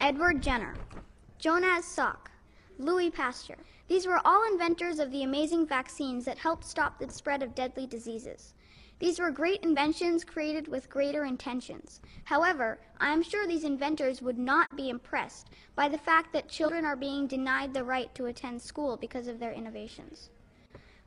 Edward Jenner, Jonas Salk, Louis Pasteur. These were all inventors of the amazing vaccines that helped stop the spread of deadly diseases. These were great inventions created with greater intentions. However, I am sure these inventors would not be impressed by the fact that children are being denied the right to attend school because of their innovations.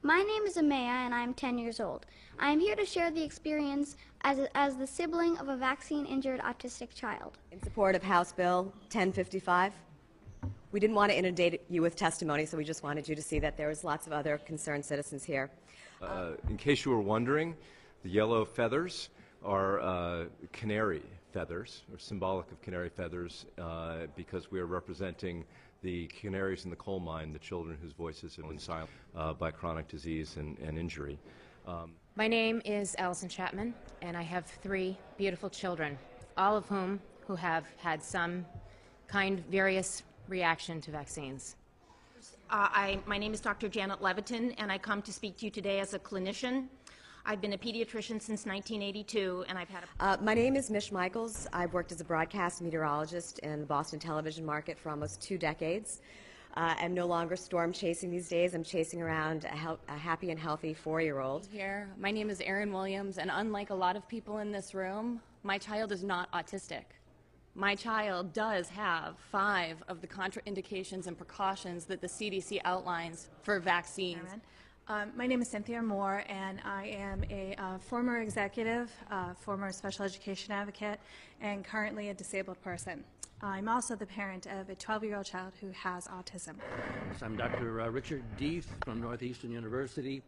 My name is Amaya and I am 10 years old. I am here to share the experience as the sibling of a vaccine-injured autistic child. In support of House Bill 1055, we didn't want to inundate you with testimony, so we just wanted you to see that there was lots of other concerned citizens here. In case you were wondering, the yellow feathers are canary feathers, or symbolic of canary feathers, because we are representing the canaries in the coal mine, the children whose voices have been silenced by chronic disease and injury. My name is Allison Chapman, and I have 3 beautiful children, all of whom have had some various reaction to vaccines. My name is Dr. Janet Levitin, and I come to speak to you today as a clinician. I've been a pediatrician since 1982, and I've had My name is Mish Michaels. I've worked as a broadcast meteorologist in the Boston television market for almost 2 decades. I'm no longer storm chasing these days. I'm chasing around a happy and healthy 4-year-old. Here, my name is Erin Williams, and unlike a lot of people in this room, my child is not autistic. My child does have 5 of the contraindications and precautions that the CDC outlines for vaccines. My name is Cynthia Moore, and I am a former executive, former special education advocate, and currently a disabled person. I'm also the parent of a 12-year-old child who has autism. I'm Dr. Richard Deeth from Northeastern University.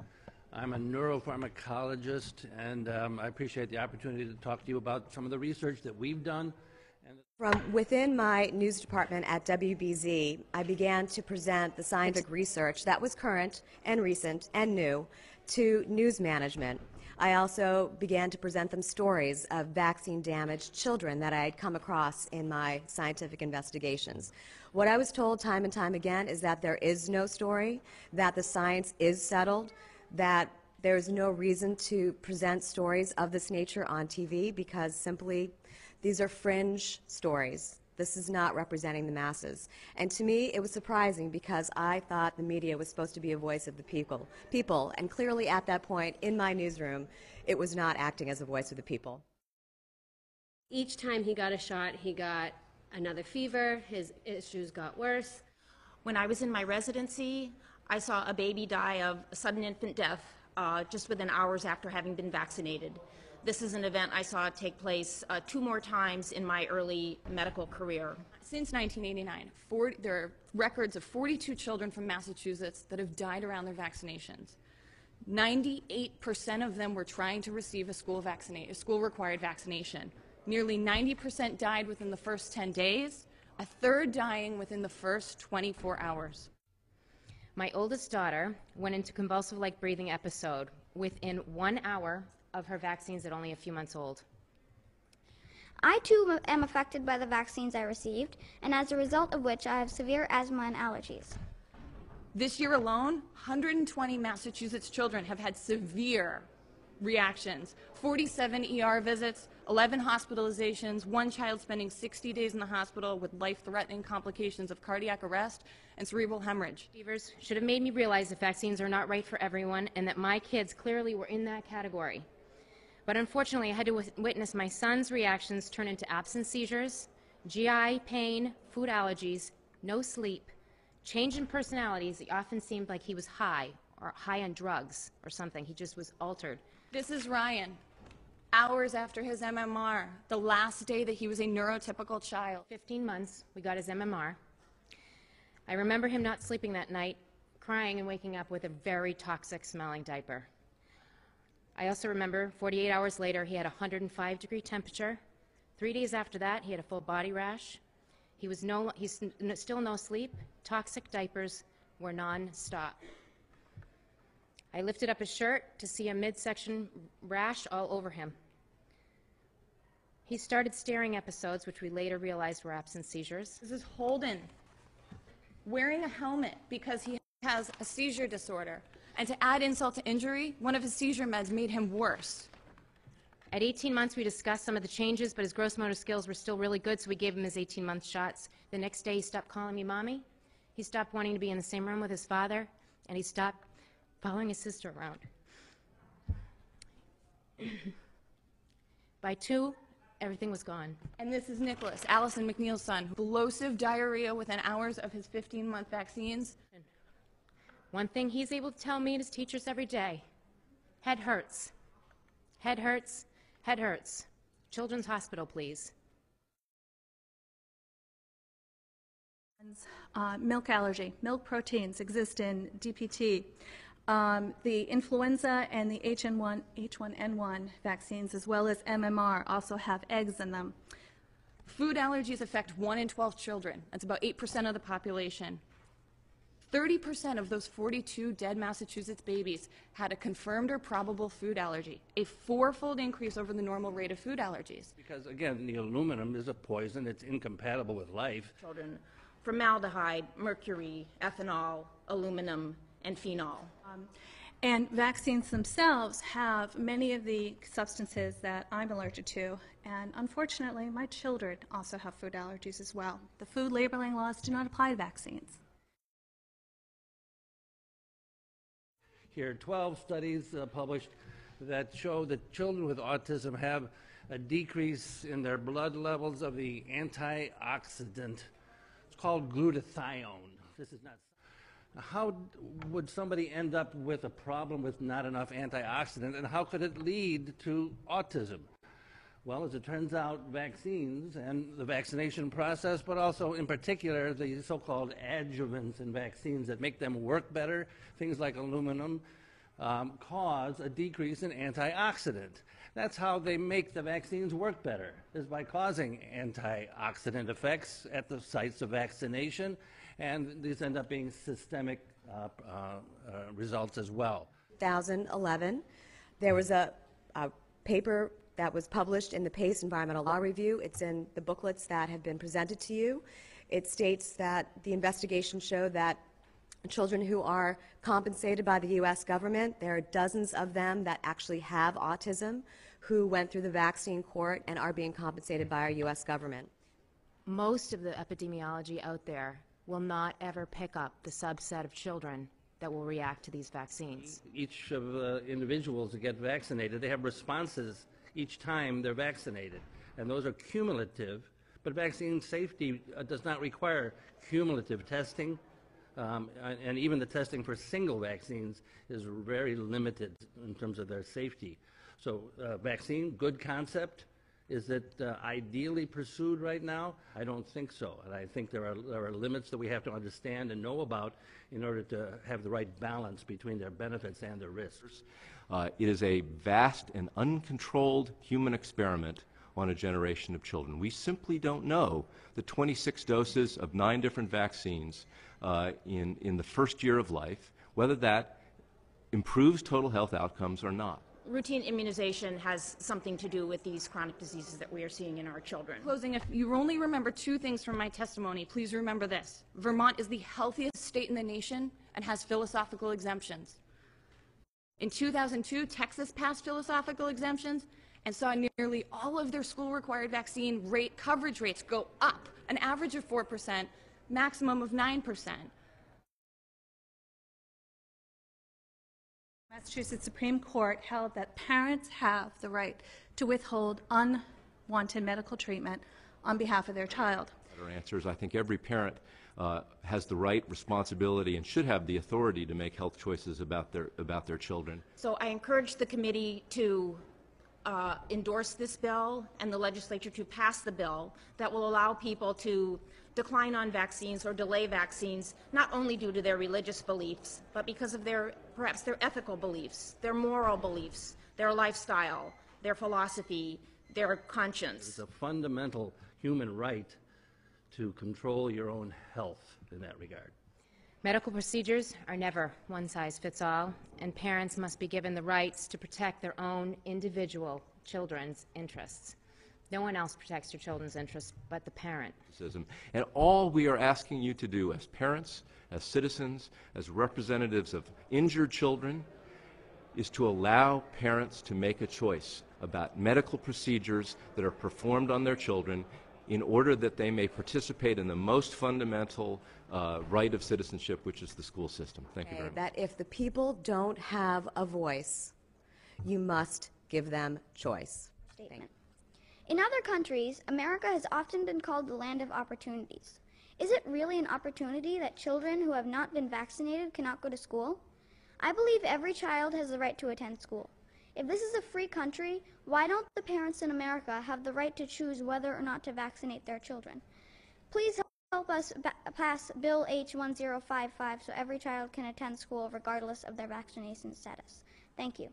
I'm a neuropharmacologist, and I appreciate the opportunity to talk to you about some of the research that we've done. From within my news department at WBZ, I began to present the scientific research that was current and recent and new to news management. I also began to present them stories of vaccine-damaged children that I had come across in my scientific investigations. What I was told time and time again is that there is no story, that the science is settled, that there's no reason to present stories of this nature on TV because simply these are fringe stories. This is not representing the masses. And to me, it was surprising because I thought the media was supposed to be a voice of the people. And clearly at that point in my newsroom, it was not acting as a voice of the people. Each time he got a shot, he got another fever, his issues got worse. When I was in my residency, I saw a baby die of sudden infant death just within hours after having been vaccinated. This is an event I saw take place 2 more times in my early medical career. Since 1989, there are records of 42 children from Massachusetts that have died around their vaccinations. 98% of them were trying to receive a school-required vaccination. Nearly 90% died within the first 10 days, a third dying within the first 24 hours. My oldest daughter went into convulsive-like breathing episode within 1 hour of her vaccines at only a few months old. I too am affected by the vaccines I received, and as a result of which I have severe asthma and allergies. This year alone, 120 Massachusetts children have had severe reactions. 47 ER visits, 11 hospitalizations, 1 child spending 60 days in the hospital with life-threatening complications of cardiac arrest and cerebral hemorrhage. Fevers should have made me realize that vaccines are not right for everyone and that my kids clearly were in that category. But unfortunately, I had to witness my son's reactions turn into absence seizures, GI pain, food allergies, no sleep, change in personalities. He often seemed like he was high or high on drugs or something. He just was altered. This is Ryan, hours after his MMR, the last day that he was a neurotypical child. 15 months, we got his MMR. I remember him not sleeping that night, crying and waking up with a very toxic smelling diaper. I also remember 48 hours later he had a 105-degree temperature. 3 days after that he had a full body rash. He's still no sleep. Toxic diapers were non-stop. I lifted up his shirt to see a midsection rash all over him. He started staring episodes, which we later realized were absence seizures. This is Holden wearing a helmet because he has a seizure disorder. And to add insult to injury, one of his seizure meds made him worse. At 18 months, we discussed some of the changes, but his gross motor skills were still really good, so we gave him his 18-month shots. The next day, he stopped calling me Mommy. He stopped wanting to be in the same room with his father, and he stopped following his sister around. By 2, everything was gone. And this is Nicholas, Allison McNeil's son. Explosive diarrhea within hours of his 15-month vaccines. One thing he's able to tell me and his teachers every day: head hurts. Head hurts. Head hurts. Children's Hospital, please. Milk allergy. Milk proteins exist in DPT. The influenza and the H1N1 vaccines, as well as MMR, also have eggs in them. Food allergies affect 1 in 12 children. That's about 8% of the population. 30% of those 42 dead Massachusetts babies had a confirmed or probable food allergy, a 4-fold increase over the normal rate of food allergies. Because, again, the aluminum is a poison. It's incompatible with life. Children, formaldehyde, mercury, ethanol, aluminum, and phenol. And vaccines themselves have many of the substances that I'm allergic to, and unfortunately, my children also have food allergies as well. The food labeling laws do not apply to vaccines. Here, 12 studies published that show that children with autism have a decrease in their blood levels of the antioxidant. It's called glutathione. This is not. How would somebody end up with a problem with not enough antioxidant, and how could it lead to autism? Well, as it turns out, vaccines and the vaccination process, but also in particular the so-called adjuvants in vaccines that make them work better, things like aluminum, cause a decrease in antioxidant. That's how they make the vaccines work better, is by causing antioxidant effects at the sites of vaccination, and these end up being systemic results as well. 2011, there was a paper that was published in the PACE Environmental Law Review. It's in the booklets that have been presented to you. It states that the investigation showed that children who are compensated by the U.S. government, there are dozens of them that actually have autism who went through the vaccine court and are being compensated by our U.S. government. Most of the epidemiology out there will not ever pick up the subset of children that will react to these vaccines. Each of the individuals that get vaccinated, they have responses each time they're vaccinated, and those are cumulative, but vaccine safety does not require cumulative testing, and even the testing for single vaccines is very limited in terms of their safety. So vaccine, good concept. Is it ideally pursued right now? I don't think so, and I think there are limits that we have to understand and know about in order to have the right balance between their benefits and their risks. It is a vast and uncontrolled human experiment on a generation of children. We simply don't know the 26 doses of 9 different vaccines in the first year of life, whether that improves total health outcomes or not. Routine immunization has something to do with these chronic diseases that we are seeing in our children. Closing, if you only remember 2 things from my testimony, please remember this. Vermont is the healthiest state in the nation and has philosophical exemptions. In 2002, Texas passed philosophical exemptions and saw nearly all of their school-required vaccine coverage rates go up, an average of 4%, maximum of 9%. Massachusetts Supreme Court held that parents have the right to withhold unwanted medical treatment on behalf of their child. Better answers. I think every parent has the right, responsibility, and should have the authority to make health choices about their children. So I encourage the committee to endorse this bill and the legislature to pass the bill that will allow people to decline on vaccines or delay vaccines, not only due to their religious beliefs, but because of perhaps their ethical beliefs, their moral beliefs, their lifestyle, their philosophy, their conscience. It's a fundamental human right to control your own health in that regard. Medical procedures are never one size fits all, and parents must be given the rights to protect their own individual children's interests. No one else protects your children's interests but the parent. And all we are asking you to do as parents, as citizens, as representatives of injured children, is to allow parents to make a choice about medical procedures that are performed on their children in order that they may participate in the most fundamental right of citizenship, which is the school system. Thank you very much. That if the people don't have a voice, you must give them choice. Statement. In other countries, America has often been called the land of opportunities. Is it really an opportunity that children who have not been vaccinated cannot go to school? I believe every child has the right to attend school. If this is a free country, why don't the parents in America have the right to choose whether or not to vaccinate their children? Please help us pass Bill H-1055 so every child can attend school regardless of their vaccination status. Thank you.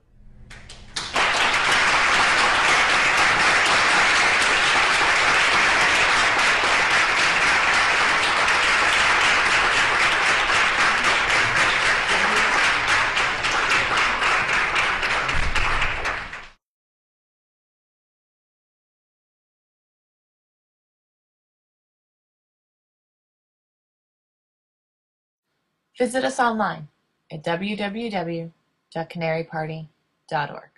Visit us online at www.canaryparty.org.